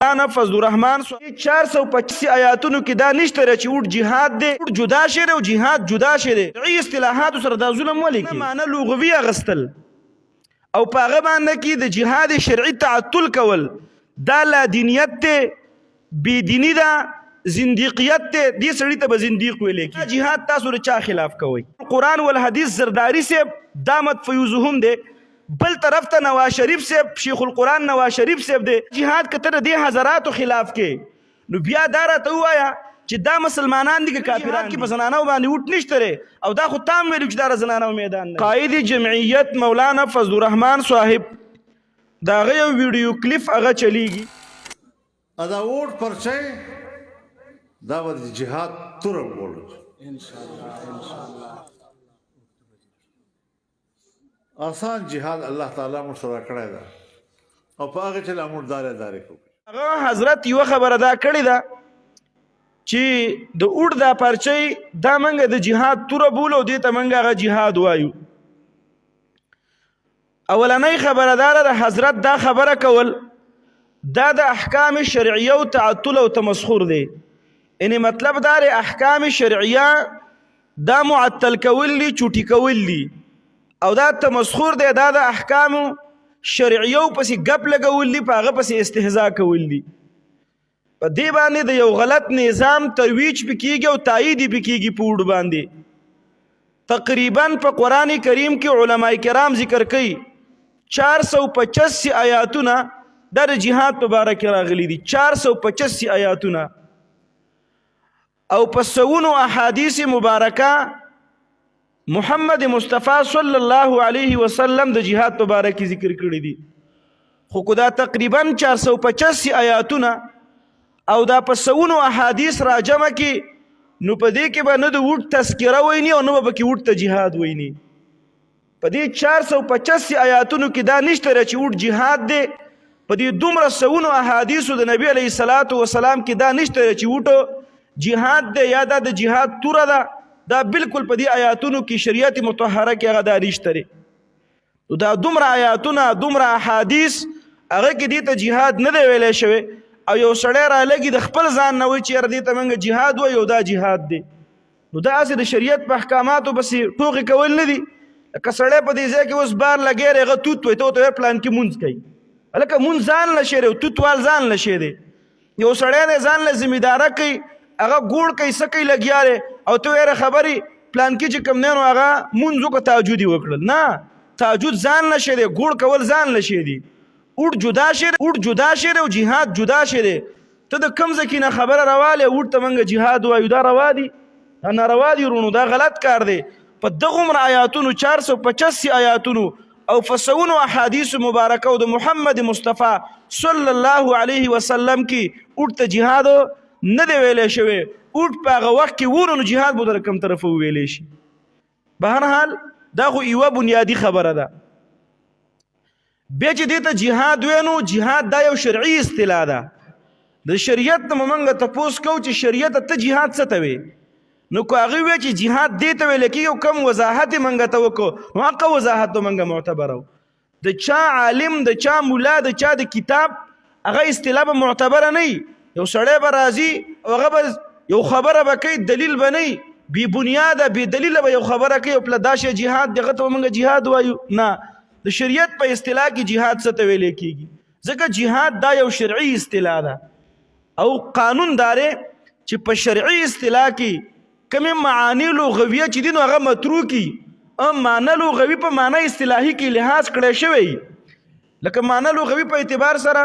مولانا فضل الرحمن 425 آیاتونو کې دا نشته چې وټ جهاد دی وټ جدا شری او جهاد جدا شری ای اصطلاحات سره دا ظلم ولیکي معنی لغوي اغستل او پاغه باندې کې د جهاد شرعي تعطل کول دا لا دینیت ته بی دینی دا زنديقیت ته دې سړی ته زنديق ویل کی جهاد تاسو رچا خلاف کوي قرآن ول حدیث زرداری سے دامت فیوزهم دے بل طرف ته نواز شریف سے شیخ القرآن نواز شریف سے دے جهاد کتر دې حضراتو خلاف کې نو بیا دارا ته وایا چې دا مسلمانان دي که کافران کې بزنانو باندې وټ نشته او دا خو تام ویل چې دا زنانو میدان نه قائد جمعیت مولانا فضل الرحمن صاحب دا غي ویډیو کلیپ هغه چلیږي ادا ووټ پرچه دا ود جهاد تور بولو ان شاء الله آسان جهاد الله تعالی مو سره کړی دا او په هغه چې امر دار کو هغه حضرت یو خبره دا کړی دا چې د اوډ دا پرچی دا منګه د جهاد تور بولو دي ته منګه هغه جهاد وایو اولنۍ خبردار د حضرت دا خبره کول دا د احکام شرعیه او تعطل او تمسخر دی یعنی مطلب دا احکام شرعیه دا معطل کول دي چوټی کول دي او دا تمسخر دی دا د احکام شرعیه پسې غپ لګول دي په هغه پسې استهزاء کول دي په دې باندې د یو غلط نظام ترویج پکېږي او تایید پکېږي په وډ باندې تقریبا په قران کریم کې علما کرام ذکر کوي 485 آیاتونه د جهاد مبارک راغلي دي 485 آیاتونه او په سونو احادیث مبارکه محمد مصطفی صلی الله علیه وسلم د جهاد مبارک ذکر کړی دي خو دا تقریبا 485 آیاتونه او دا په سونو احادیث راجمه کې نو په دې کې به نه د وټ تذکره ویني او نه به کې وټ ته جهاد ویني په دې 485 آیاتونو کې دا نشته چې وټ جهاد دی په دې دومره سونو احادیثو د نبی علیه الصلاۃ والسلام کې دا نشته چې وټ جهاد دی یا د جهاد توره ده دا بالکل په دې آیاتونو کې شریعت مطهره کې هغه دا نشته دا دومره آیاتونه دومره احادیث هغه کې دې ته جهاد نه دی ویلی شوی او یو سړی را لګي د خپل ځان نه وایي چې دې ته موږ جهاد وایو دا جهاد دی نو دا هسې د شریعت په احکاماتو پسې ټوقې کول نه دي لکه سړی په دې ځای کې اوس بار لګی دی هغه توت وایي ته ورته پلان کې مونځ کوي هلکه مونځ ځان له شی دی توت وال ځان له شی دی یو سړی دی ځان له ذمېداره کوي هغه ګوړ کوي څه کوي لګیا دی او ته ویره خبرې پلان کې چې کوم دی نو هغه مونځ وکړه تهجد یې وکړل نه تهجد ځان له شی دی ګوړ کول ځان له شی دی اوټ جدا شیر او جهاد جدا شیر ته د کم ځکه نه خبره راواله اوټ ته منګه جهاد وایو دا روا دي نه روا دي رونو دا غلط کار دی په دغه عمر آیاتونو 485 آیاتونو او فسونو احادیث مبارکه او د محمد مصطفی صلی الله علیه وسلم کې اوټ ته جهاد نه دی ویلې شوی اوټ په هغه وخت کې ورونو جهاد به در کوم طرف ویلې شي به هر حال دا خو یوه بنیادی خبره ده بیا چې دې ته جهاد وینو جهاد دا یو شرعي اصطلاح ده د شریعت نه موږ تپوس کوو چې شریعت ته جهاد څه ته وي نو که هغه وی چې جهاد دې ته ویل کېږي کم وضاحت یې موږ ته وکړو نو هغه وضاحت به موږ معتبره و د چا عالم د چا ملا د چا د کتاب هغه اصطلاح به معتبره نه وي یو سړی به راځي او هغه به یو خبره به کوي دلیل به نه وي بې بنیاده بې دلیله به یو خبره کوي او پله دا شی جهاد دی هغه ته به موږ جهاد وایو نه د شریعت په اصطلاح کې جهاد څه ته ویل کېږي ځکه جهاد دا یو شرعي اصطلاح ده او قانون داره چې په شرعي اصطلاح کې کومې معانی لغویه چې دي نو هغه متروکي معنی لغوي په معنی اصطلاحي کې لحاظ کړی شوی لکه معنی لغوي په اعتبار سره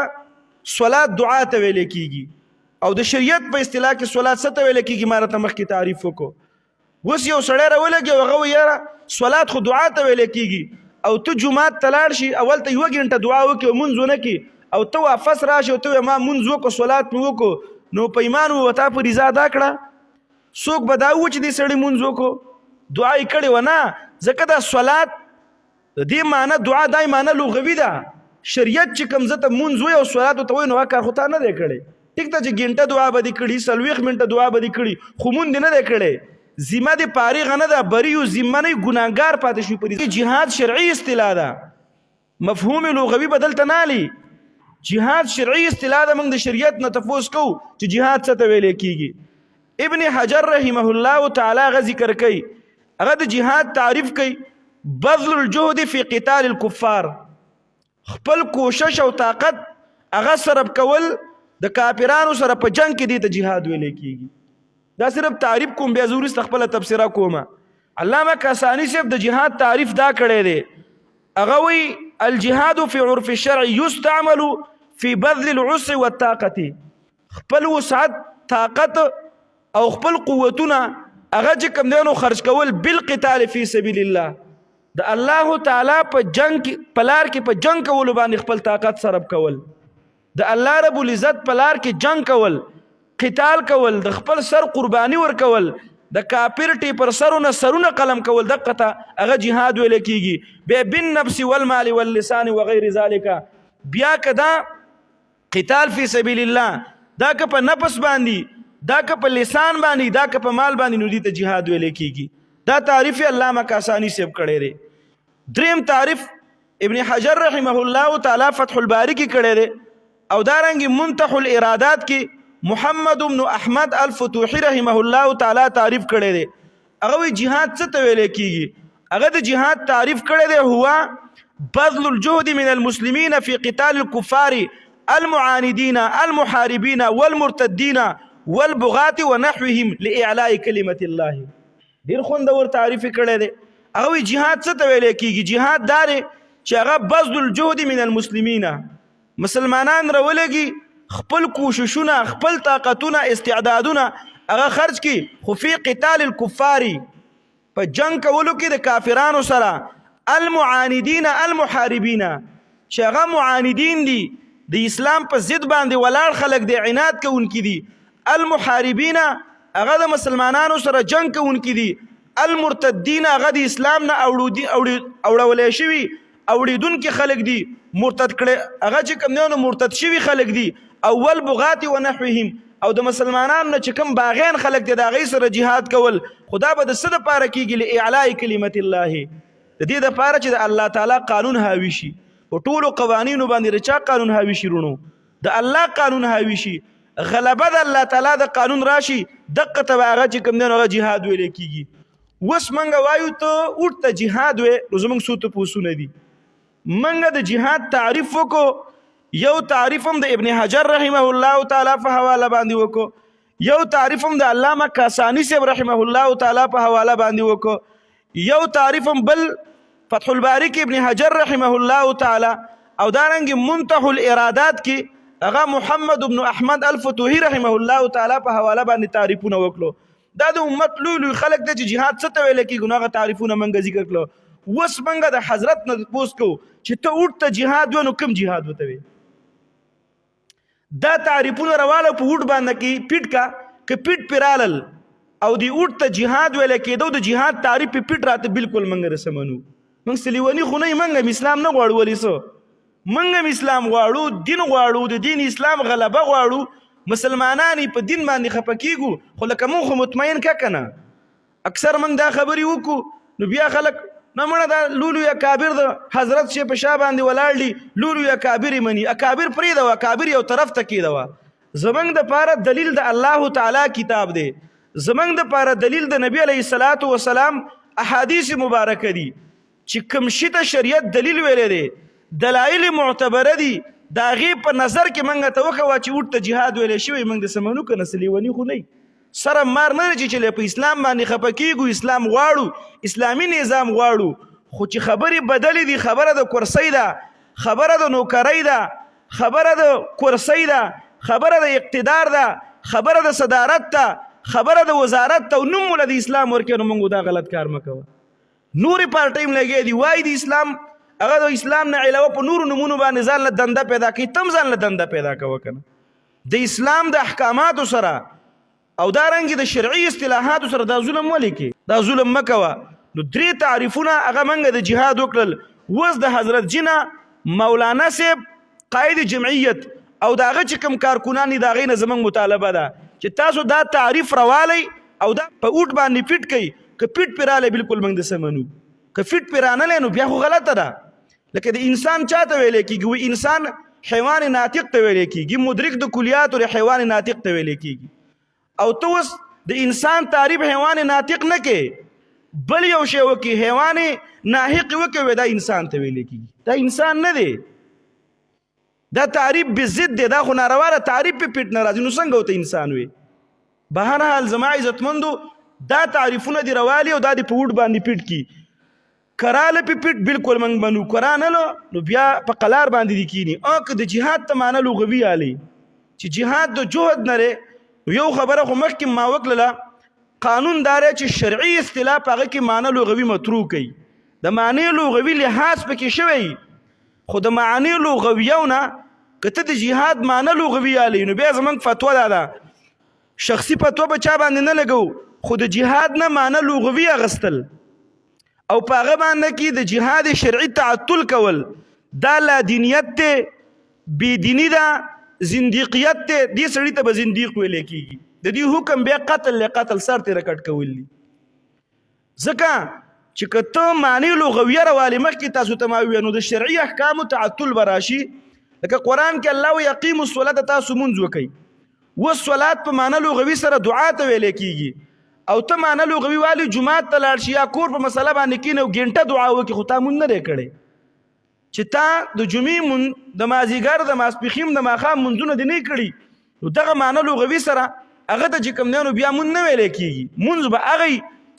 صلات دعا ته ویل کېږي او د شریعت په اصطلاح کې صلات څه ته ویل کېږي ما راته مخکې تعریف وکړو اوس یو سړی راولګي هغه وایي یاره صلات خو دعا ته ویل کېږي او ته جمعات ته لاړ شي اول ته یوه ګنټه دعا وکړي او مونځ ونه کړي او ته واپس راشي او ته ما مونځ وکړو صلات مې وکړو نو په ایمان و تا په رضا ادا کړه څوک به دا وو چې دې سړي مونځ وکړو دعا یې کړې وه نه ځکه دا صلات د دې معنی دعا دا معنی لغوي ده شریعت چې کوم ځای ته مونځ وایي او صلات ورته وایي نو هغه کار خو تا نه دی کړی ټیک ده چې ګنټه دعا به دې کړي 40 منټه دعا به دې کړي خو مونځ دې نه دی کړی ذمه دې پارغه نه ده بریو ذمه نه ګناهګار پاتې شوی په دې جهاد شرعي اصطلاح ده مفهوم لغوي بدلته نه علي جهاد شرعي اصطلاح ده موږ د شریعت نه تفوس کو چې جهاد څه ته ویل کیږي. ابن حجر رحمه الله تعالی غ ذکر کوي هغه د جهاد تعریف کوي بذل الجهد فی قتال الكفار، خپل کوشش او طاقت هغه صرف کول د کافرانو سره په جنگ کې دي ته جهاد ویل کیږي. دا صرف تعریف کوم بیا زوري خپل تفسیره کومه. علامه کاسانی صاحب د جهاد تعریف دا کړی دی هغه وی الجهاد فی عرف الشرع یستعمل فی بذل العسر والطاقه، خپل وسعت طاقت او خپل قوتونه هغه چې کوم دینو خرج کول بالقتال فی سبیل الله، د الله تعالی په جنگ په لار کې په جنگ کول باندې خپل طاقت صرف کول، د الله رب العزت په لار کې جنگ کول، قتال کول، د خپل سر قربانی ور کول، د کافر ټی پر سرونه سرونه قلم کول، دغه ته هغه جهاد ویل کیږي. به بالنفس والمال واللسان وغير ذلك، بیا کدا قتال فی سبیل الله دا که په نفس باندې، دا که په لسان باندې، دا که په مال باندې، نو دې ته جهاد ویل کیږي. دا تعریف علامه کاسانی صاحب کړی دی. دریم تعریف ابن حجر رحمه الله تعالی فتح الباری کې کړی دی او دارنګ منتح الارادات کې محمد بن احمد الفتوحی رحمه الله تعالی تعریف کړی دی. هغه وی جهاد څه ته ویل کیږي؟ هغه د جهاد تعریف کړی دی هو بذل الجهد من المسلمین فی قتال الكفار المعاندین المحاربین والمرتدین والبغاة ونحوهم لإعلاء كلمة الله. ډیر خوندور تعریف کړی دی. هغه جهاد څه ته ویل کیږي؟ جهاد دار چې هغه بذل الجهد من المسلمین، مسلمانان راولګي خپل کوششونه خپل طاقتونه استعدادونه هغه خرج کی خو فی قتال الكفار، په جنگ کولو کې د کافرانو سره، المعاندین المحاربین چې هغه معاندین دي د اسلام په ضد باندې ولاړ خلک دی، عناد کوونکي دي، المحاربین هغه د مسلمانانو سره جنگ کوونکي دي، المرتدین هغه د اسلام نه اوړولې شوي اوړېدونکي خلک دي، مرتد کړي هغه چې کوم نه مرتد شوي خلک دي، اول بغات ونحوهم او د مسلمانانو نه چې کوم باغین خلک دي د هغې سره جهاد کول. خدا به د څه دپاره کېږي؟ لاعلاء کلمت الله، د دې دپاره چې د الله تعالی قانون حاوي شي. په ټولو قوانینو باندې د چا قانون حاوي شي؟ رونو د الله قانون حاوي شي، غلبه د الله تعالی د قانون راشي، دقه ته به هغه چې کوم دی نو هغه جهاد ویل کېږي. اوس موږ وایو ته اوټ ته جهاد وې، نو زموږ څو تپوسونه دي. موږ د جهاد تعریف وکړو، یو تعریف هم د ابن حجر رحمه الله تعالی په حواله باندې وکړو، یو تعریف هم د علامه کاسانی صاحب رحمه الله تعالی په حواله باندې وکړو، یو تعریف هم بل فتح الباری کې ابن حجر رحمه الله تعالی او دارنګ منتح الارادات کې هغه محمد بن احمد الفتوحی رحمه الله تعالی په حواله باندې تعریفونه وکړو. دا د امت لوی خلک د جهاد څه ته ویل کېږي، نو هغه تعریفونه موږ ذکر کړو. اوس موږ د حضرت نه تپوس کوو چې ته اوټ ته جهاد و نو کوم جهاد وته وي؟ دا تعریفونه راواله په اوټ باندې کې پیټ کا که پیټ پیرالل او دی اوټ ته جهاد ویل کېدو، د جهاد تعریف په پیټ راته بالکل موږ رسمنو. موږ سلیونی خو نه موږ اسلام نه غواړو، ولې څه موږ اسلام غواړو، دین غواړو، د دین اسلام غلبه غواړو، مسلمانان په دین باندې خپه کېږو، خو لکه موږ خو مطمئن که که نه اکثر موږ دا خبرې وکړو نو بیا خلک نه مړه دا لولو یا کابر د حضرت شي په شا باندې ولاړ دي، لولو یا کابر مني، اکابر پرېږده وه، کابر یو طرف ته کېده. زموږ دپاره دلیل د الله تعالی کتاب دی، زموږ دپاره دلیل د نبی علیه الصلاة وسلام احادیث مبارکه دي چې کوم شي ته شریعت دلیل ویلی دی، دلایل معتبره دي، د هغې په نظر کې موږ ته وښوه چې اوټ ته جهاد ویلی شوی، موږ د سمنو که نه لیوني خو نه سره مار نه دی چې په اسلام باندې خفه کېږو، اسلام غواړو، اسلامي نظام غواړو، خو چې خبرې بدلې دي، خبره د کرسۍ ده، خبره د نوکرۍ ده، خبره د کرسۍ ده، خبره د اقتدار ده، خبره د صدارت ده، خبره د وزارت ته، نوم له د اسلام ورکوي، نو موږ دا غلط کار مه کوه. نورې پارټۍ هم لګیا دي وایي د اسلام، هغه د اسلام نه علاوه په نورو نومونو باندې ځان له دنده پیدا کوي، تم ځان له دنده پیدا کوه که نه د اسلام د احکاماتو سره او دارنګې د شرعي اصطلاحاتو سره دا ظلم ولې کې؟ دا ظلم مه کوه. نو درې تعریفونه هغه موږ د جهاد وکړل. اوس د حضرت جنه مولانا صاحب قائد جمعیت او د هغه چې کوم کارکنان دي د هغې نه زموږ مطالبه ده چې تاسو دا تعریف راوالی او دا په اوټ باندې فټ کوي. که فټ پې رالی بلکل موږ د څه منو، که فټ پې رانلی نو بیا خو غلطه ده. لکه د انسان چاته ویلی کېږي؟ وایي انسان حیوان ناطق ته ویل کېږي، مدرک د کلیاتو حیوان ناطق ته ویل کېږي. او ته اوس د انسان تعریف حیوان ناطق نه کې، بل یو شی وکړي حیوان ناحق وکړي، دا انسان ته ویل کېږي. دا انسان نه دی، دا تعریف بضد دی، دا خو ناروا ده، تعریف په پیټ نه راځي، نو څنګه ورته انسان وي؟ بهرحال زما عزتمندو دا تعریفونه دی روالي او دا دی په وډ باندې پیټ کی کراله په پیټ بالکل منګ بنو قران نو بیا په قلار باندې دی کینی. او که د جهاد ته معنی لغوي علي چې جهاد د جهد نه یو خبره خو مخکې ما وکړه، قانون دار چې شرعي اصطلاح هغه کې معنی لغوي متروک کړي، د معنی لغوي لحاظ پکې شوی، خو د معنی لغویونه کته د جهاد معنی لغوي علي نو بیا زمنګ فتوا ده شخصي فتوا به چا باندې نه لګو، خو د جهاد نه معنی لغوي اغستل او په هغه باندې کې د جهاد شرعي تعطل کول دا لا دینیت ته بی دینی دا زنديقیت ته، دې سړی ته به زنديق ویل کېږي. د دې حکم بیا قتل لقتل سر ته رکټ کول دي، ځکه چې کته معنی لغویه راوالي مخکې تاسو ته ما ویل نو د شرعي احکامو تعطل براشي. لکه قرآن کې الله یقیم الصلاة تاسو منځ وکئ، والصلاة په معنی لغوي سره دعا ته ویل کېږي، او ته معنی لغوي والی جمعات ته لاړ شي یا کور په مسله باندې کینې او ګنټه دعا وکړي، خو تا مونږ نه دی کړی چې تا د جمعې د مازدیګر د ماسپښین د ماښام مونځونه دې نه کړي، نو دغه معنی لغوي سره هغه ته چې کوم دی نو بیا مونږ نه ویلی کېږي. مونځ به هغه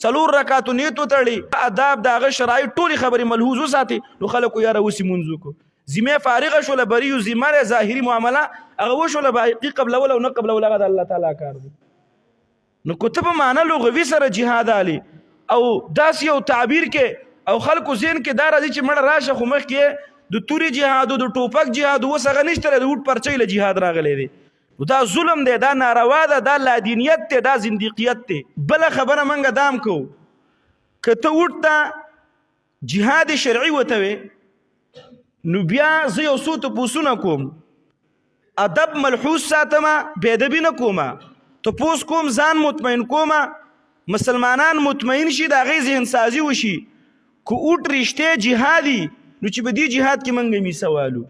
4 رکعاتو نیت وتړي، آداب د هغه شرایط ټولې خبرې ملحوظ وساتي، نو خلکو یاره اوسې مونځ وکړو، ذمه فارغه شوله، بریو ذمه ظاهري معامله هغه وشوله، باقي قبلول او نه قبلول هغه د الله تعالی کار دی. نو کتب معنا لغوي سره جهاد علي او داس یو تعبیر کې او خلکو ذهن کې دا راځي چې مړه راشه خو مخ کې د توري جهاد او د ټوپک جهاد وسغه نشته، د وټ پرچې له جهاد راغلي دي، دا ظلم دی، دا ناروا ده، دا لا دینیت ته، دا زنديقیت ته. بل خبره منګه دام کو کته وټ ته جهاد شرعي وته وي نو بیا زه یو څه ته پوښتنه کوم، ادب ملحوظ ساتما بے ادبی نه کومه، ته پوس کوم ځان مطمئن کومه، مسلمانان مطمئن شي د هغې ذهن سازي وشي، که اوټ رښتې جهادي نو چې په دې جهاد کې موږ هم حصه والو،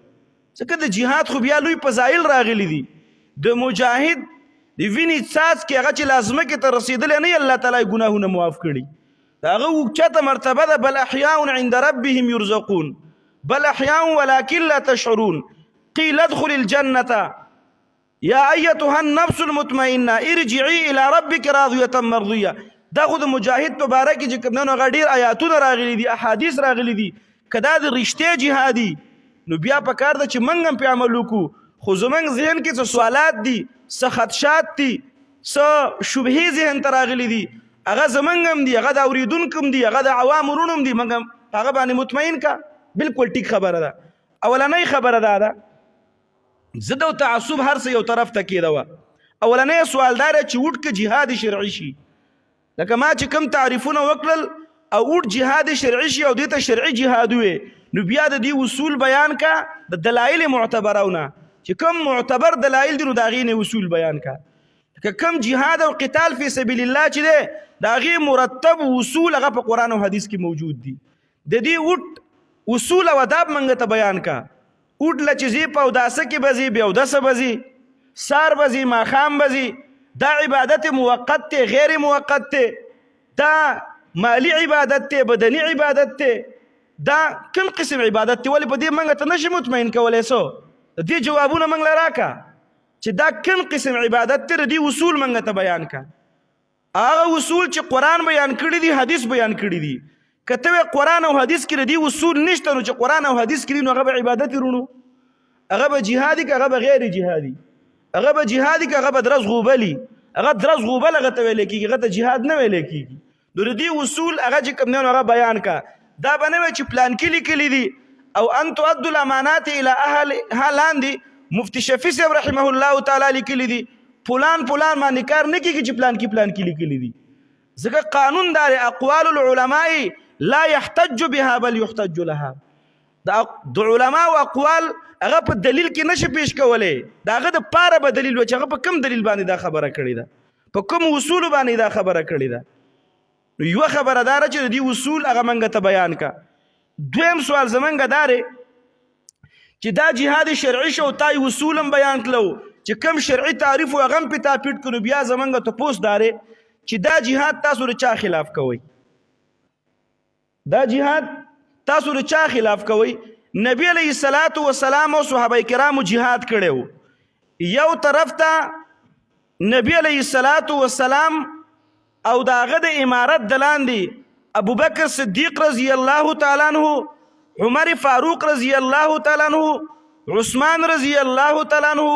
ځکه د جهاد خو بیا لوی فضایل راغلي دي. د مجاهد د وینې څاڅکې هغه چې لازمه کې ته رسېدلی نه الله تعالی یې ګناهونه معاف کړي، د هغه اوچته مرتبه ده، بل احیاء عند ربهم یرزقون، بل احیاء ولکن لا تشعرون، قیل ادخل الجنة یا ایتها النفس المطمئنه ارجعي الى ربك راضيه مرضيه. دا خو د مجاهد په باره کې چې کوم نه غډیر آیاتونه راغلي دي، احادیث راغلي دي، کدا د رښتې جهادي نو بیا په کار ده چې موږ هم په عمل وکړو، خو زموږ ذهن کې څه سوالات دي، څه خدشات دي، څه شبهې ذهن ته راغلي دي، هغه زموږ هم دي، هغه د اوریدونکو هم دي، هغه د عوام ورونو هم دي، موږ هم هغه باندې مطمئن کا. بالکل ټیک خبره ده. اولنۍ خبره ده زه د تعصب هر څه یو طرف ته کېده. اولنۍ سوال دار چې وټ کې جهاد شرعي شي، لکه ما چې کوم تعریفونه وکړل او وټ جهاد شرعي شي او دې ته شرعي جهاد وي، نو بیا د دې اصول بیان کا، د دلایل معتبرونه چې کوم معتبر دلایل دي نو د هغې نه اصول بیان کا. که کوم جهاد او قتال فی سبیل الله چې دی د هغې مرتب اصول هغه په قرآن او حدیث کې موجود دي، د دې وټ اصول او آداب منګه ته بیان کا. اوټ له چې زی په اوداسه کې به زی، بیا اودسه به زی، سار به زی، ماښام به زی، دا عبادت موقت دی غیر موقت دی، دا مالی عبادت دی بدني عبادت دی، دا کوم قسم عبادت دی؟ ولې په دې موږ ته نشي مطمئن کولی؟ څو د دې جوابونه موږ له راکړه چې دا کوم قسم عبادت دی، د دې اصول موږ ته بیان کا. هغه اصول چې قرآن بیان کړي دي، حدیث بیان کړي دي، کته قرآن او حدیث کې ردی اصول نشته نو چې قرآن او حدیث کې نو هغه به عبادت رونو، هغه به جهادي که هغه به غیر جهادي، هغه به جهادي که هغه به درس غوبلي، هغه درس غوبل هغه ته ویل کېږي، هغه ته جهاد نه ویل کېږي. نو ردی اصول هغه چې کوم نه هغه بیان کا. دا به نه وي چې پلان کې لیکلي دي او ان تؤدوا الامانات الى اهلها لاندې مفتی شفیع صاحب رحمه الله تعالی لیکلي دي، فلان فلان باندې کار نه کېږي چې پلان کې لیکلي دي، ځکه قانون دار اقوال العلماء لا يحتج بها بل يحتج لها. د علماء او اقوال هغه په دلیل کې نشي پیش کولای، دا هغه د پاره به دلیل و چې هغه په کوم دلیل باندې دا خبره کړې ده، په کوم اصول باندې دا خبره کړې ده. نو یو خبره دار چې د دې اصول هغه منګه ته بیان کا. دویم سوال زمونږ دار چې دا جهاد شرعي شو تای اصولم بیان کړو چې کم شرعي تعریف او غم په تا پیټ کړو بیا زمونږ ته پوس دارې چې دا جهاد تاسو د چا خلاف کوي دا جهاد تاسو د چا خلاف کوي نبی علیہ الصلوۃ والسلام او صحابه کرامو جهاد کړو یو طرف ته نبی علیہ الصلوۃ والسلام او داغه د امارت دلاندې ابو بکر صدیق رضی الله تعالی عنہ عمر فاروق رضی الله تعالی عنہ عثمان رضی الله تعالی عنہ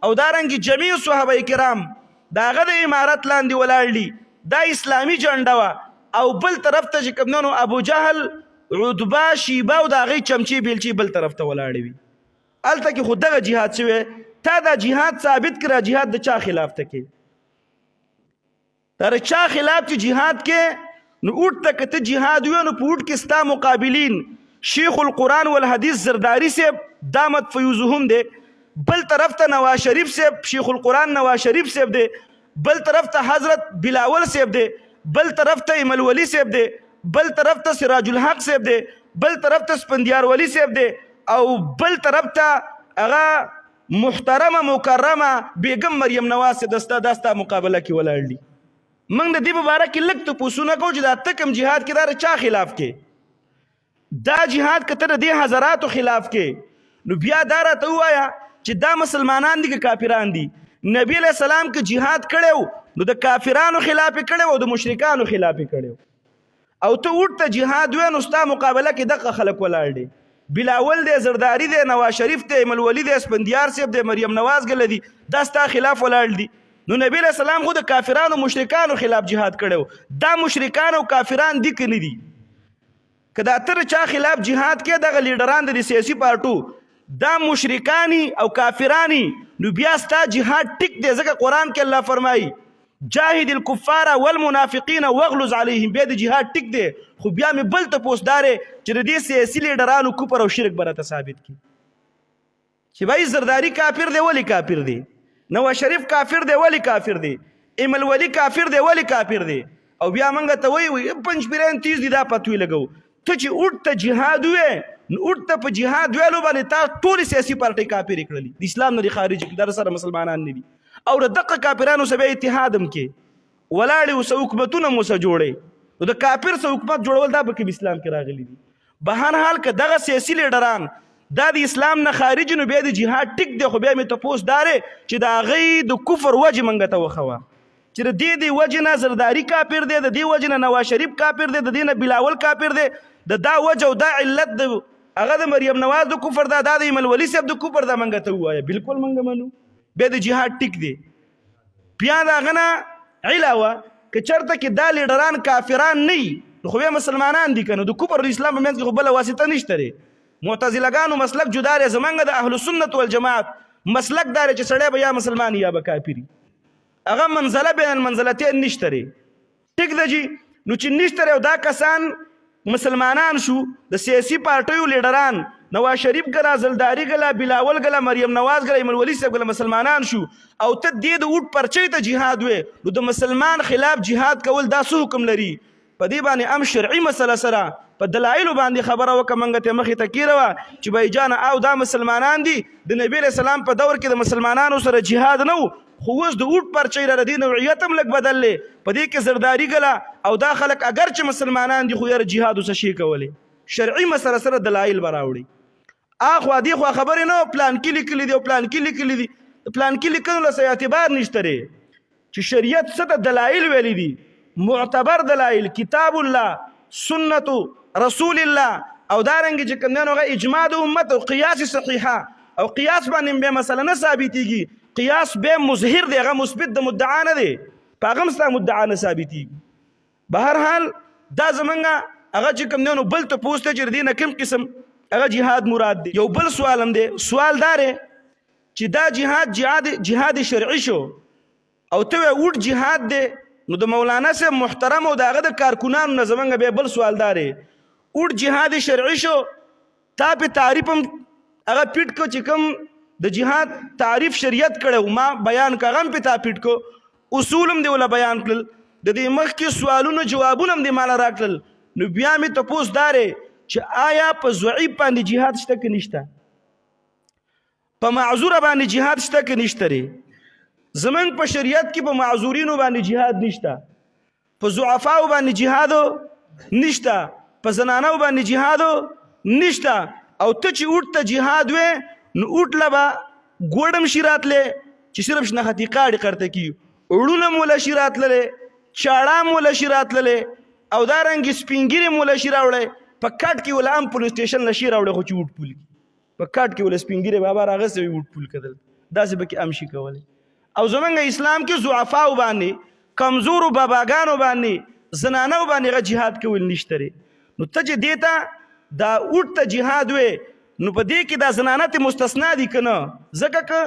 او دارنګ جميع صحابه کرام داغه د امارت لاندې ولاړ دي دا اسلامی جنډه وا او بل طرف ته چې کوم نو ابو جهل عتبہ شیبه او دا غي چمچي بیلچي بل طرف ته ولاړی وي الته کې خود دغه جهاد شوی تا دا جهاد ثابت کړه جهاد د چا خلاف ته کې تر چا خلاف چې جهاد کې نو اوټ تک ته جهاد وي نو پوټ کې ستا مقابلین شیخ القرآن والحدیث زرداری سے دامت فیوزهم دے بل طرف ته نواز شریف سے شیخ القرآن نواز شریف سے دے بل طرف ته حضرت بلاول سے دے بل طرف ته امل ولی سے دے بل طرف ته سراج الحق صاحب دی بل طرف ته سپندیار ولی صاحب دی او بل طرف ته هغه محترمه مکرمه بیگم مریم نواز دستا مقابله کې ولاړ دي موږ د دې په باره کې لږ تپوسونه کوو چې دا تکم جهاد کې دا چا خلاف کې دا جهاد که ته د دې حضراتو خلاف کې نو بیا دا راته ووایه چې دا مسلمانان دي که کافران دي نبی علیہ السلام که جهاد کړی نو د کافرانو خلاف یې کړی او د مشرکانو خلاف یې کړی او ته وټ ته جهاد وې نو ستا مقابله کې دغه خلک ولاړ دي بلاول دی زرداری دی نواز شریف دی امل ولی دی سپندیار صاحب دی مریم نواز ګل دی دا ستا خلاف ولاړ دي نو نبی علیہ السلام خو د کافرانو مشرکانو خلاف جهاد کړو دا مشرکان او کافران دي کني دي کدا تر چا خلاف جهاد کې دغه لیډران د سیاسي پارټو دا مشرکانی او کافرانی نو بیا ستا جهاد ټیک دی ځکه قرآن کې الله فرمایي جاهد الكفار والمنافقين واغلظ عليهم بيد جهاد ټیک دی خو بیا مې بل ته پوسدارې چې د دې سیاسي لیډرانو کفر او شرک برته ثابت کی چې بای زرداری کافر دی ولی کافر دی نواز شریف کافر دی ولی کافر دی امل ولی کافر دی ولی کافر دی او بیا منګه ته وای پنځ پیران 30 دی دا پتوی لګو ته چې اوټ ته جهاد وې نو اوټ ته په جهاد ویلو باندې تا ټول سیاسي پارټي کافر کړلې د اسلام نه خارج در سره مسلمانان نه دي او د دقه کافرانو سره اتحادم کې ولاړې او حکومتونه مو سره جوړې نو د کافر سره حکومت جوړول دا په اسلام کې راغلي دي به هر حال که دغه سیاسي لیډران دا د اسلام نه خارج نو بیا د جهاد ټیک دی خو بیا مې تپوس دارې چې د هغې د کفر وجه منګه ته وښوه چې د دې وجه نه زرداری کافر دی د دې وجه نه نواز شریف کافر دی د دې نه بلاول کافر دی د دا وجه او دا علت د هغه د مریم نواز د کفر دا د امل ولی صاحب د کفر دا منګه ته ووایه بالکل منګه منو بیا د جهاد ټیک دی بیا د هغه نه علاوه که چېرته کې دا لیډران کافران نه وي نو خو بیا مسلمانان دي که نو د کفر د اسلام په منځ کې خو بله واسطه نشته دی معتزلګانو مسلک جدا دی زمونږ د اهل سنت والجماعت مسلک دا دی چې سړی به یا مسلمان یا به کافري هغه منزله بین المنزلتین نشته دی ټیک ده جي نو چې نشته دی او دا کسان مسلمانان شو د سیاسي پارټیو لیډران نواز شریف ګلا زلداری ګلا بلاول ګلا مریم نواز ګلا ایمن ولی صاحب ګلا مسلمانان شو او ته دې د اوټ پرچې ته جهاد وې نو د مسلمان خلاف جهاد کول دا څه حکم لري په دې باندې ام شرعي مسله سره په دلایل باندې خبره وکړه منګه ته مخې ته کیره چې بای جان او دا مسلمانان دي د نبی رسول الله په دور کې د مسلمانانو سره جهاد نه خو اوس د اوټ پرچې را دي نوعیت هم لږ بدل لې په دې کې زرداری ګلا او دا خلک اگر چې مسلمانان دي خو یې جهاد وسه شي کولې شرعي مسله سره دلایل براوړي اخو دی خو خبرې نه پلان کې لیکلي دی او پلان کې لیکلي دي پلان کې لیکلو له اعتبار نشته لري چې شریعت څه دلایل ویلي دي معتبر دلایل کتاب الله سنت رسول الله او دارنګ چې کوم نه اجماع د امت او قیاس صحیحه او قیاس باندې به مثلا نه ثابتېږي قیاس به مظهر دی هغه مثبت د مدعا نه دی په هغه مستا مدعا نه ثابتېږي به هر حال دا زمونږ هغه چې کوم نه بل ته پوسته چې دې نه کوم قسم هغه جهاد مراد دی یو بل سوال هم دی سوال دار چې دا جهاد شرعي شو او ته وټ جهاد دی نو د مولانا سے محترم او داغه د کارکونانو نه زمونږ به بل سوال دار وټ جهاد شرعي شو تا په تعریف هم هغه پیټ کو چې کوم د جهاد تعریف شریعت کړو ما بیان کغم په تا پیټ کو اصولم دی ولا بیان کړل د دې مخ کې سوالونو جوابونه هم دی مال راکړل نو بیا می ته پوس دارې چې آیا په ضعیف باندې جهاد شته کې نشته په معذور باندې جهاد شته که نشته ری؟ زمونږ په شریعت کې په معذورینو باندې جهاد نشته، په ضعفاو باندې جهاد نشته، په زنانو باندې جهاد نشته. او ته چې اوټ ته جهاد وې نو اوټ له به ګوډم شي راتلې چې صرف شنختي قاړې قرته کي، اړونه موله شي راتللی، چاړه موله شي راتللی، او دارنګې سپینګیرې موله شي راوړی. په کټ کې وله هم پولیس سټیشن له شي راوړی خو چې اوټ پول کي، په کټ کې وله سپینګیرې بابا راغسې وي اوټ پول کدل، داسې به کې هم شي کولی. او زمونږ اسلام کې ضعفاو باندې، کمزورو باباګانو باندې، زنانو باندې هغه جهاد کول نشته ری. نو ته چې دې ته دا اوټ ته جهاد وې نو په دې کې دا زنانه ته مستثنا دي که نه؟ ځکه که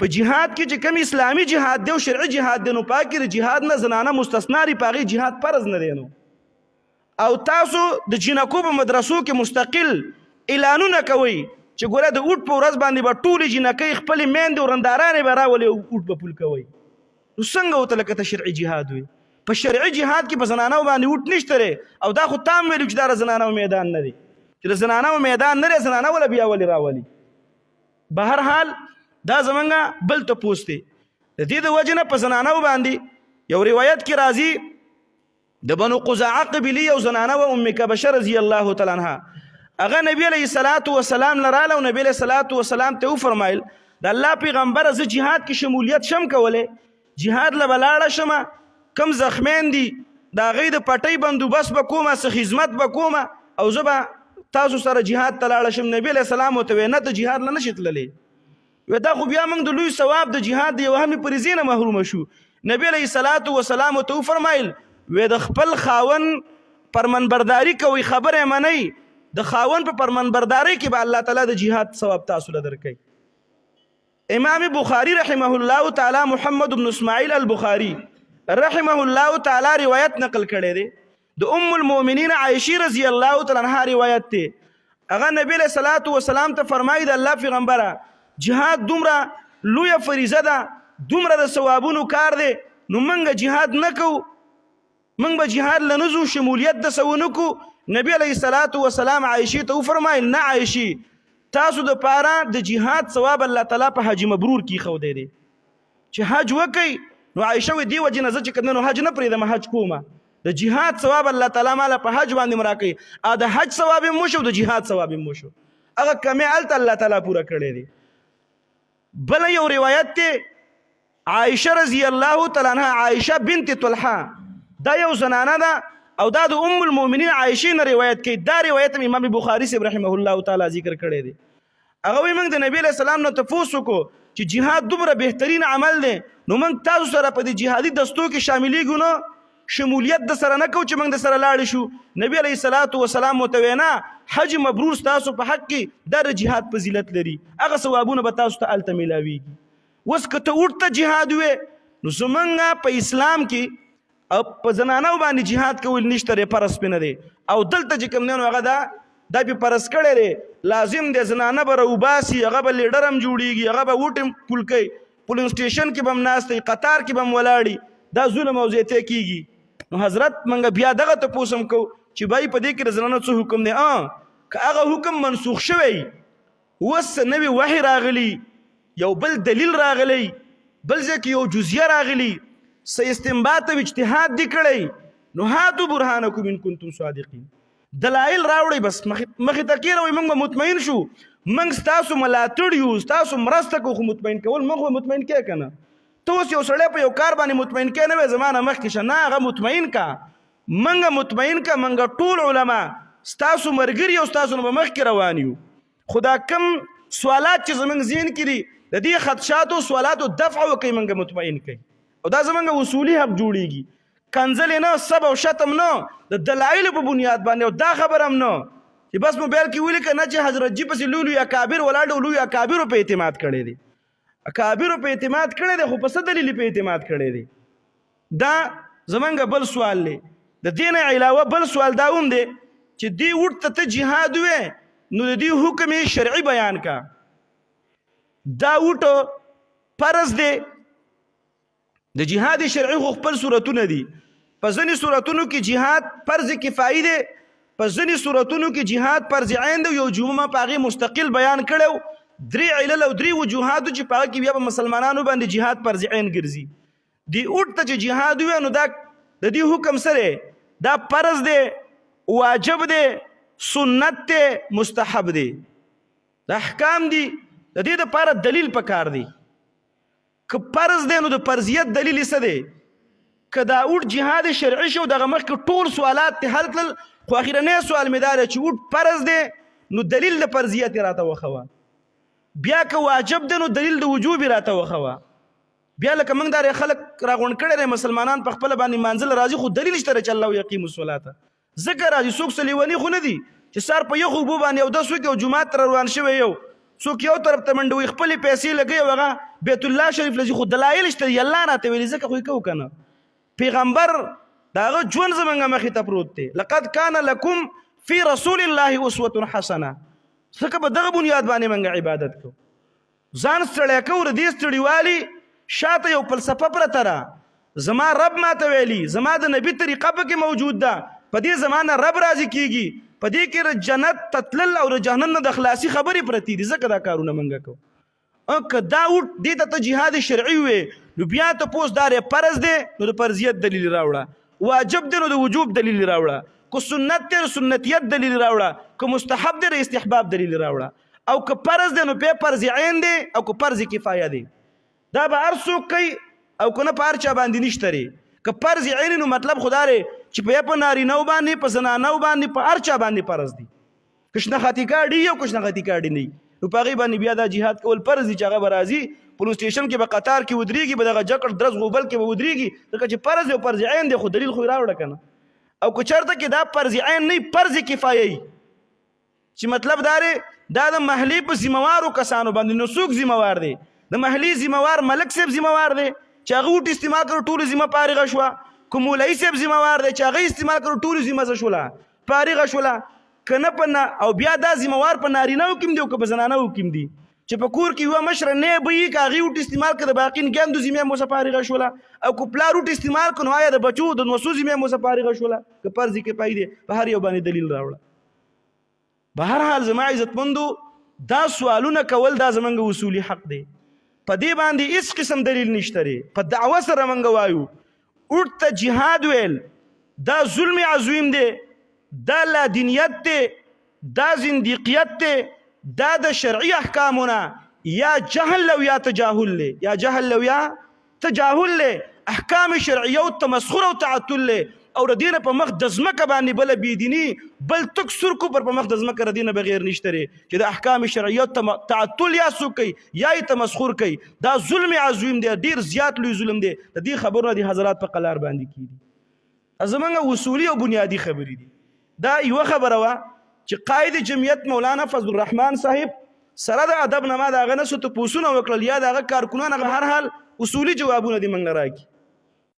په جهاد کې چې کوم اسلامي جهاد دی او شرعي جهاد دی نو پاک کې د جهاد نه زنانه مستثنا دي، په هغې جهاد فرض نه دی. نو او تاسو د جنکو په مدرسو کې مستقل اعلانونه کوئ چې ګوره د اوټ په ورځ باندې به ټولې جنکۍ خپلې میندې ورندارانې به راولي او اوټ به پول کوئ. نو څنګه ورته لکه ته شرعي جهاد وي؟ په شرعي جهاد کې په زنانو باندې اوټ نشته دی. او دا خو تام ویلو چې دا د زنانو میدان نه دی، چې د زنانو میدان نه دی، زنانه وله بیا ولې راولي. به هر حال دا زمونږ بل تپوس دی. د دې د وجې نه په زنانو باندې یو روایت کې راځي د بنو قزاعه قبیلې یو زنانه و ام کبشه رضی الله تعالی عنها، هغه نبی علیه الصلاة والسلام لراله او نبی علیه الصلاة والسلام ته وفرمایل د الله پیغمبره زه جهاد کې شمولیت شم کولی، جهاد له به لاړه شمه، کم زخمین دي د هغې د پټۍ بندوبست به کومه، څه خدمت به کومه، او زه به تاسو سره جهاد ته لاړه شم. نبی علیه السلام ورته ویل نه ته جهاد له نشې تللی، وی دا خو بیا موږ د لوی ثواب د جهاد د یو همې فریضې نه محرومه شو. نبی علیه الصلاة والسلام ورته وفرمایل وی د خپل خاون پرمنبرداري کوئ، خبره منئ، د خاون په پرمنبرداري کې به الله تعالی د جهاد ثواب تاسو له درکوي. امام بخاری رحمه الله تعالی، محمد بن اسماعیل البخاری رحمه الله تعالی روایت نقل کړی دی د ام المؤمنین عائشہ رضی الله تعالی عنها روایت دی. هغه نبی علیہ الصلوۃ والسلام ته فرمایي د الله پیغمبره جهاد دومره لویه فریضه ده، دومره د ثوابونو کار دی، نو موږ جهاد نه کوو، موږ به جهاد له نه ځو، شمولیت د څه ونه کړو. نبی علیه الصلاة والسلام عائشې ته وفرمایل نه عائشې، تاسو دپاره د جهاد ثواب الله تعالی په حج مبرور کې ایښودی دی چې حج وکئ. نو عائشه وی دې وجې نه زه چې کله نو حج نه پرېږدم، حج کومه، د جهاد ثواب الله تعالی ماله په حج باندې م راکوي، او د حج ثواب یې مو شو، د جهاد ثواب یې مو شو، هغه کمې هلته الله تعالی پوره کړی دی. بله یو روایت دی عائشه رضی الله تعالی عنها، عائشه بنت طلحه، دا یو زنانه ده او دا د ام المؤمنین عائشې نه روایت کوي. دا روایت امام بخاری صاحب رحمه الله تعالی ذکر کړی دی. هغه وایي موږ د نبی علیه السلام نه تپوس وکړو چې جهاد دومره بهترین عمل دی، نو موږ تاسو سره په دې جهادي دستو کې شاملېږو نه، شمولیت د سره نه کوو چې موږ د سره لاړ شو. نبی علیه الصلاة والسلام ورته ویل نه، حج مبرور ستاسو په حق کې دا د جهاد فضیلت لري، هغه ثوابونه به تاسو ته هلته میلاویږي. اوس که ته اوټ ته جهاد وې نو زمونږ په اسلام کې او په زنانو باندې جهاد کول نشته دی، فرض پې نه دی. او دلته چې کوم دی نو هغه دا پې فرض کړی دی، لازم دی زنانه به راوباسي، هغه به لیډر هم جوړېږي، هغه به اوټ هم پول کوي، پولینګ سټیشن کې به هم ناست دی، قطار کې به هم ولاړي، دا ظلم او زیاتی کېږي. نو حضرت موږ بیا دغه تپوس هم کوو چې بای په دې کې د زنانو څه حکم دی؟ که هغه حکم منسوخ شوی، اوس نوی وحی راغلی، یو بل دلیل راغلی، بل ځای کې یو جزیه راغلی، څه استنباط او اجتهاد دی کړی، نو هاتو برهانکم ان کنتم صادقین، دلایل راوړئ، بس مخې ته کېنوئ، موږ به مطمئن شو، موږ ستاسو ملاتړ یو، ستاسو مرسته کوو. خو مطمئن کول موږ به مطمئن کې که نه، ته اوس یو سړی په یو کار باندې مطمئن کې نه وې زما نه مخکې شه، نه هغه مطمئن کا، موږ مطمئن کا، موږ ټول علما ستاسو ملګري او ستاسو نه به مخکې روان یو. خو دا کم سوالات چې زموږ ذهن کې دي د دې خدشاتو سوالاتو دفع وکړئ، موږ مطمئن کوي، او دا زمونږ اصولي حق جوړیږي، کنځلې نه، سب او شتم نه، د دلایلو په بنیاد باندې. او دا خبر هم نه چې بس موبایل کې ولیکه نه چې حضرت جي پسې لوی لوی اکابر ولاړ، لوی اکابرو په اعتماد کړی دی، اکابرو په اعتماد کړی دی، خو په څه دلیل په اعتماد کړی دی؟ دا زمونږ بل سوال دی. د دې نه علاوه بل سوال دا هم دی چې دې اوټ ته جهاد وې نو د دې حکم شرعي بیان کا. دا اوټ فرض دی، د جهاد شرعي خو خپل صورتونه دي، په ځینې صورتونو کې جهاد فرض کفایي دی، په ځینې صورتونو کې جهاد فرض عین دی. یو جمعه په هغې مستقل بیان کړی درې علل او درې وجوهاتو چې په هغه کې بیا په مسلمانانو باندې جهاد فرض عین ګرځي. دی اوټ ته چې جهاد وي نو دا د دې حکم سره دا فرض دی، واجب دی، سنت دی، مستحب دی، دا احکام دي. د دې لپاره دلیل پکار دی. که فرض دی نو د فرضیت دلیل څه دی؟ که دا اوټ جهاد شرعي شو دغه مخکې ټول سوالات ته حل کړل، خو اخرنی سوال مې دا دی چې اوټ فرض دی نو دلیل د فرضیت راته وښوه. بیا که واجب دی نو دلیل د وجوب راته وښوه. بیا لکه موږ دا خلک راغونډ کړی دی مسلمانان په خپله باندې مانځل راځي، خو دلیل شته چې الله یقیم الصلاة ځکه راځي. څوک سلیوني خو نه دي چې سار په یخو اوبو باندې اودس وکړي او جومات ته روان شوی یو، څوک یو طرف ته منډه وي خپلې پیسې لګوي او هغه بیت الله شریف له ځي، خو دلایل شته دي الله راته ویلي ځکه خو یې کوو که نه. پیغمبر د هغه ژوند زموږ مخې ته پروت دی. لقد کان لکم فی رسول الله اسوة حسنه. ځکه په دغه بنیاد باندې موږ عبادت کوو. ځان ستړی کوو د دې ستړیوالي شاته یو فلسفه پرته ده. زما رب ماته ویلي، زما د نبي طریقه پکې موجود ده، په دې زمانه رب راضي کیږي، په دې کې جنت تتلل او جهنم نه د خلاصي خبرې پرتې دي، ځکه دا کارونه موږ کوو. که دا وټ دې ته جهاد شرعي وې نو بیا تپوس دا فرض دی نو د فرضیت دلیل راوړه، واجب دی نو د وجوب دلیل راوړه، که سنت دی نو سنتیت دلیل راوړه، که مستحب دی نو استحباب دلیل راوړه، او که فرض دی نو په فرض عین دی او که فرض کفایه دی. دا به هر څوک کوي او که نه په هر چا باندې نشته دی. که فرض عین نو مطلب خدا دی چې په نارینهو باندې، په زنانهو باندې، په هر چا باندې فرض دی. که شناختی کارډ وي او که شناختی کارډ نه وي نو په هغې باندې بیا دا جهاد کول فرض دي چې هغه به راځي پولیس سټیشن کې به قطار کې ودرېږي، به دغه جکړ درز غوبل کې به ودرېږي، ځکه چې فرض او فرض عین دی، خو دلیل خو یې راوړه که نه. او که چېرته کې دا فرض عین نه فرض کفایه وي چې مطلب دا دی دا د محلې په ذمهوارو کسانو باندې نو څوک ذمهوار دی؟ د محلي ذمهوار ملک صاحب ذمهوار دی چې هغه وټ استعمال کړو ټولو ذمه فارغه شوه، که مولوي صاحب ذمهوار دی چې هغه استعمال کړو ټولو ذمه څه شوله فارغه شوله که نه په او بیا دا ذمهوار په نارینهو کې هم دی او که په زنانهو کې هم دي چې په کور کې یوه مشره نه به وي که هغې وټ استعمال کړه د باقي ګیندو ذمې هم ورڅه فارغه شوله، او که پلار وټ استعمال کړه نو آیا د بچو د نوسو ذمې هم ورڅه فارغه شوله، که فرض کفایي دی په هر یو باندې دلیل راوړه. به هر حال زما عزتمندو دا سوالونه کول دا زموږ اصولي حق دی، په دې باندې هیڅ قسم دلیل نشته دی. په دعوه سره موږ وایو اوټ ته جهاد ویل دا ظلم عظیم دی، دا لادینیت دی، دا زندیقیت دی، دا د شرعي احکامونه یا جهل لو یا تجاهل لی، یا جهل لو یا تجاهل لی، احکام شرعیه او تمسخر او تعطل لی، او ردینه په مخ د ځمکه باندې بله بېدیني بل تک سور کفر په مخ د ځمکه ردینه بغیر نشته دی چې د احکام شرعیه تعطل یا څوک کوي یا یې تمسخر کوي. دا ظلم عظیم دی، ډېر زیات لوی ظلم دی. د دې خبرونه د حضرات په قلار باندې کېدي. زموږ اصولي او بنیادي خبرې دي. دا یوه خبره وه چې قائد جمعیت مولانا فضل الرحمن صاحب سره د ادب نه ما د هغه نه څه تپوسونه وکړل یا د هغه کارکنان هغه هر حال اصولي جوابونه دې موږ نه راکړي.